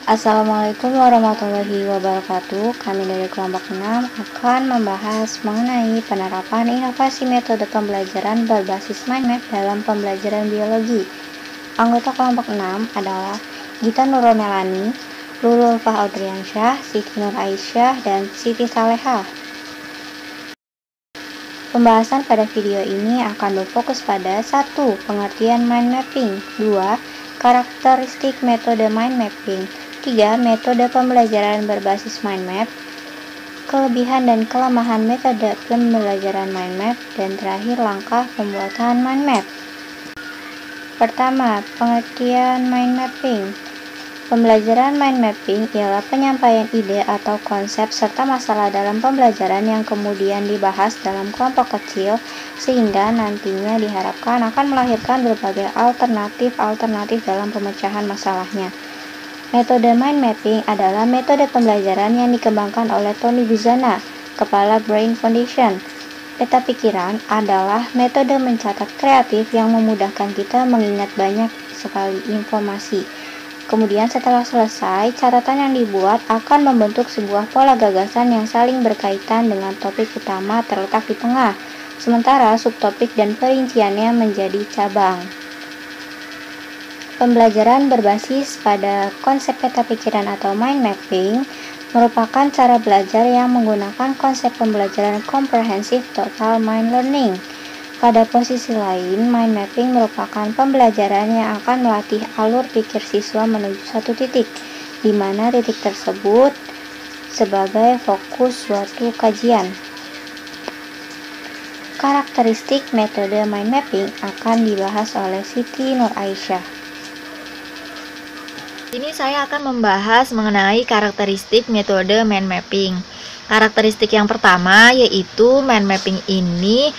Assalamualaikum warahmatullahi wabarakatuh. Kami dari kelompok 6 akan membahas mengenai penerapan inovasi metode pembelajaran berbasis mind map dalam pembelajaran biologi. Anggota kelompok 6 adalah Gita Nurromelani, Lulul Fah Audriansyah, Siti Nur Aisyah, dan Siti Salehah. Pembahasan pada video ini akan berfokus pada 1. Pengertian mind mapping, 2. Karakteristik metode mind mapping, 3. Metode pembelajaran berbasis mind map, kelebihan dan kelemahan metode pembelajaran mind map, dan terakhir langkah pembuatan mind map. Pertama, pengertian mind mapping. Pembelajaran mind mapping ialah penyampaian ide atau konsep serta masalah dalam pembelajaran yang kemudian dibahas dalam kelompok kecil sehingga nantinya diharapkan akan melahirkan berbagai alternatif dalam pemecahan masalahnya. Metode mind mapping adalah metode pembelajaran yang dikembangkan oleh Tony Buzana, kepala Brain Foundation. Peta pikiran adalah metode mencatat kreatif yang memudahkan kita mengingat banyak sekali informasi. Kemudian setelah selesai, catatan yang dibuat akan membentuk sebuah pola gagasan yang saling berkaitan dengan topik utama terletak di tengah, sementara subtopik dan perinciannya menjadi cabang. Pembelajaran berbasis pada konsep peta pikiran atau mind mapping merupakan cara belajar yang menggunakan konsep pembelajaran komprehensif total mind learning. Pada posisi lain, mind mapping merupakan pembelajaran yang akan melatih alur pikir siswa menuju satu titik, di mana titik tersebut sebagai fokus suatu kajian. Karakteristik metode mind mapping akan dibahas oleh Siti Nur Aisyah. Ini saya akan membahas mengenai karakteristik metode mind mapping. Karakteristik yang pertama yaitu mind mapping ini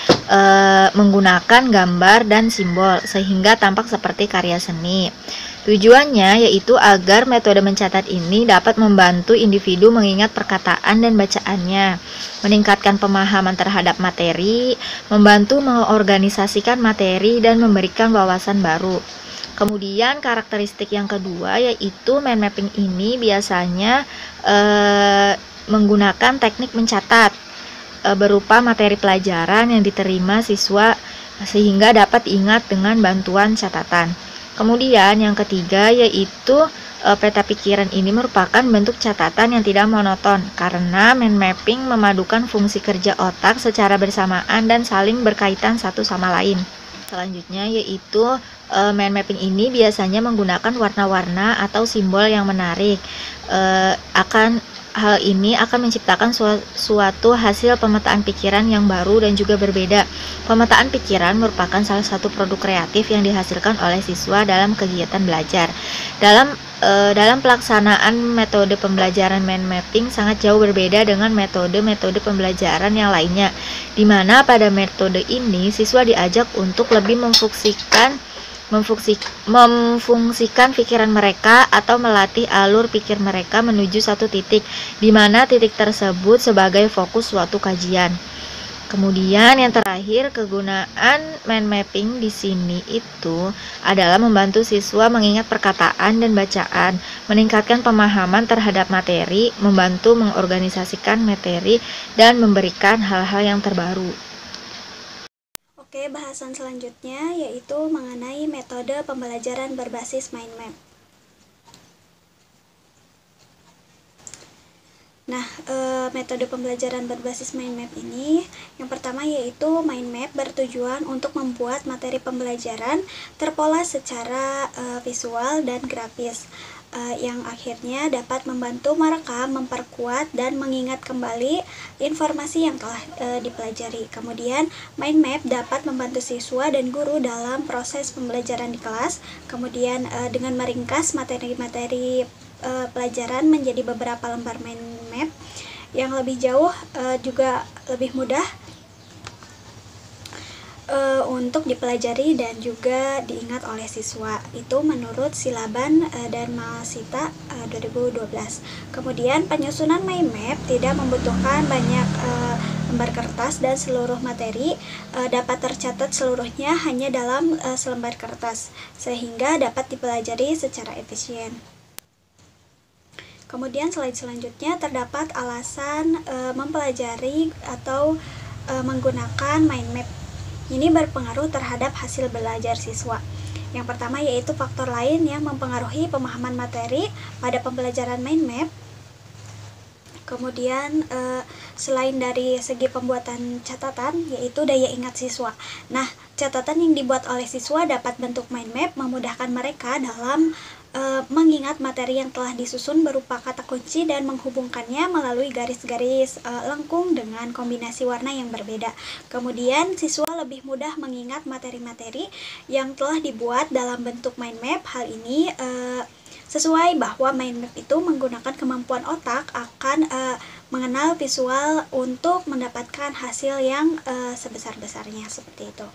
menggunakan gambar dan simbol sehingga tampak seperti karya seni. Tujuannya yaitu agar metode mencatat ini dapat membantu individu mengingat perkataan dan bacaannya, meningkatkan pemahaman terhadap materi, membantu mengorganisasikan materi, dan memberikan wawasan baru. Kemudian karakteristik yang kedua yaitu mind mapping ini biasanya menggunakan teknik mencatat berupa materi pelajaran yang diterima siswa sehingga dapat diingat dengan bantuan catatan. Kemudian yang ketiga yaitu peta pikiran ini merupakan bentuk catatan yang tidak monoton karena mind mapping memadukan fungsi kerja otak secara bersamaan dan saling berkaitan satu sama lain. Selanjutnya yaitu mind mapping ini biasanya menggunakan warna-warna atau simbol yang menarik. Hal ini akan menciptakan suatu hasil pemetaan pikiran yang baru dan juga berbeda. Pemetaan pikiran merupakan salah satu produk kreatif yang dihasilkan oleh siswa dalam kegiatan belajar. Dalam pelaksanaan metode pembelajaran mind mapping sangat jauh berbeda dengan metode-metode pembelajaran yang lainnya, di mana pada metode ini siswa diajak untuk lebih memfungsikan pikiran mereka atau melatih alur pikir mereka menuju satu titik, di mana titik tersebut sebagai fokus suatu kajian. Kemudian yang terakhir, kegunaan mind mapping di sini itu adalah membantu siswa mengingat perkataan dan bacaan, meningkatkan pemahaman terhadap materi, membantu mengorganisasikan materi, dan memberikan hal-hal yang terbaru. Oke, bahasan selanjutnya yaitu mengenai metode pembelajaran berbasis mind map. Nah, metode pembelajaran berbasis mind map ini yang pertama yaitu mind map bertujuan untuk membuat materi pembelajaran terpola secara visual dan grafis, yang akhirnya dapat membantu merekam, memperkuat, dan mengingat kembali informasi yang telah dipelajari. Kemudian, mind map dapat membantu siswa dan guru dalam proses pembelajaran di kelas. Kemudian, dengan meringkas materi-materi pelajaran menjadi beberapa lembar mind map yang lebih jauh juga lebih mudah untuk dipelajari dan juga diingat oleh siswa. Itu menurut Silaban dan Masita 2012. Kemudian penyusunan mind map tidak membutuhkan banyak lembar kertas dan seluruh materi dapat tercatat seluruhnya hanya dalam selembar kertas sehingga dapat dipelajari secara efisien. Kemudian slide selanjutnya terdapat alasan mempelajari atau menggunakan mind map. Ini berpengaruh terhadap hasil belajar siswa. Yang pertama yaitu faktor lain yang mempengaruhi pemahaman materi pada pembelajaran mind map. Kemudian selain dari segi pembuatan catatan yaitu daya ingat siswa. Nah, catatan yang dibuat oleh siswa dapat bentuk mind map memudahkan mereka dalam mengingat materi yang telah disusun berupa kata kunci dan menghubungkannya melalui garis-garis lengkung dengan kombinasi warna yang berbeda. Kemudian siswa lebih mudah mengingat materi-materi yang telah dibuat dalam bentuk mind map. Hal ini sesuai bahwa mind map itu menggunakan kemampuan otak akan mengenal visual untuk mendapatkan hasil yang sebesar-besarnya, seperti itu.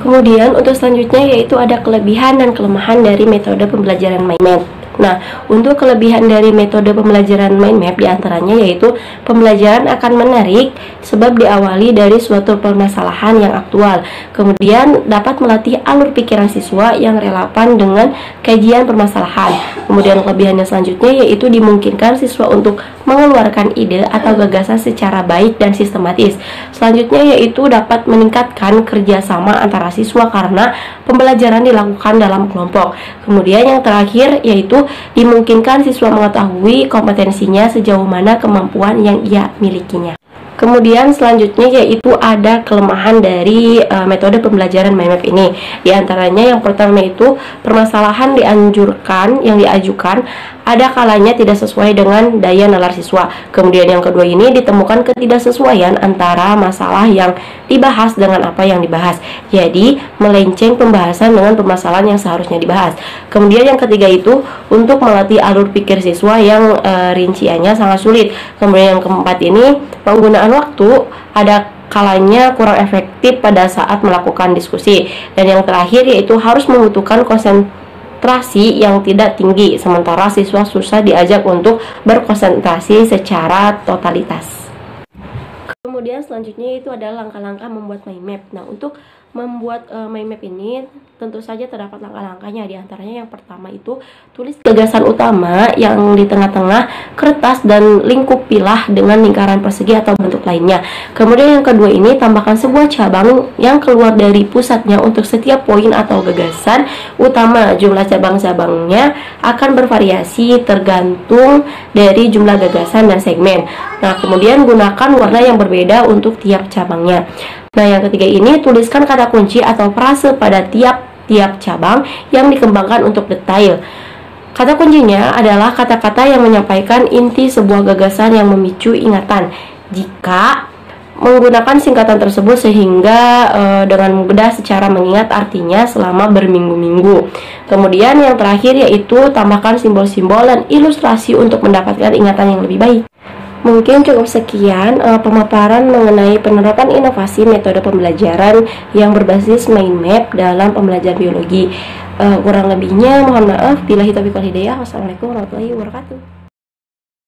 Kemudian untuk selanjutnya yaitu ada kelebihan dan kelemahan dari metode pembelajaran mind map. Nah, untuk kelebihan dari metode pembelajaran mind map diantaranya yaitu pembelajaran akan menarik sebab diawali dari suatu permasalahan yang aktual. Kemudian dapat melatih alur pikiran siswa yang relevan dengan kajian permasalahan. Kemudian kelebihannya selanjutnya yaitu dimungkinkan siswa untuk mengeluarkan ide atau gagasan secara baik dan sistematis. Selanjutnya yaitu dapat meningkatkan kerjasama antara siswa karena pembelajaran dilakukan dalam kelompok. Kemudian yang terakhir yaitu dimungkinkan siswa mengetahui kompetensinya sejauh mana kemampuan yang ia milikinya. Kemudian selanjutnya yaitu ada kelemahan dari metode pembelajaran mind map ini. Di antaranya yang pertama itu permasalahan yang diajukan ada kalanya tidak sesuai dengan daya nalar siswa. Kemudian yang kedua ini ditemukan ketidaksesuaian antara masalah yang dibahas dengan apa yang dibahas. Jadi melenceng pembahasan dengan permasalahan yang seharusnya dibahas. Kemudian yang ketiga itu untuk melatih alur pikir siswa yang rinciannya sangat sulit. Kemudian yang keempat ini penggunaan waktu ada kalanya kurang efektif pada saat melakukan diskusi. Dan yang terakhir yaitu harus membutuhkan konsentrasi yang tidak tinggi, sementara siswa susah diajak untuk berkonsentrasi secara totalitas. Kemudian selanjutnya itu adalah langkah-langkah membuat mind map. Nah, untuk membuat mind map ini tentu saja terdapat langkah-langkahnya. Di antaranya yang pertama itu tulis gagasan utama yang di tengah-tengah kertas dan lingkup pilah dengan lingkaran persegi atau bentuk lainnya. Kemudian yang kedua ini tambahkan sebuah cabang yang keluar dari pusatnya untuk setiap poin atau gagasan utama. Jumlah cabang-cabangnya akan bervariasi tergantung dari jumlah gagasan dan segmen. Nah, kemudian gunakan warna yang berbeda untuk tiap cabangnya. Nah, yang ketiga ini tuliskan kata kunci atau frase pada tiap-tiap cabang yang dikembangkan untuk detail. Kata kuncinya adalah kata-kata yang menyampaikan inti sebuah gagasan yang memicu ingatan. Jika menggunakan singkatan tersebut sehingga dengan mudah secara mengingat artinya selama berminggu-minggu. Kemudian yang terakhir yaitu tambahkan simbol-simbol dan ilustrasi untuk mendapatkan ingatan yang lebih baik. Mungkin cukup sekian pemaparan mengenai penerapan inovasi metode pembelajaran yang berbasis mind map dalam pembelajaran biologi. Kurang lebihnya mohon maaf. Billahi taufiq wal hidayah. Wassalamualaikum warahmatullahi wabarakatuh.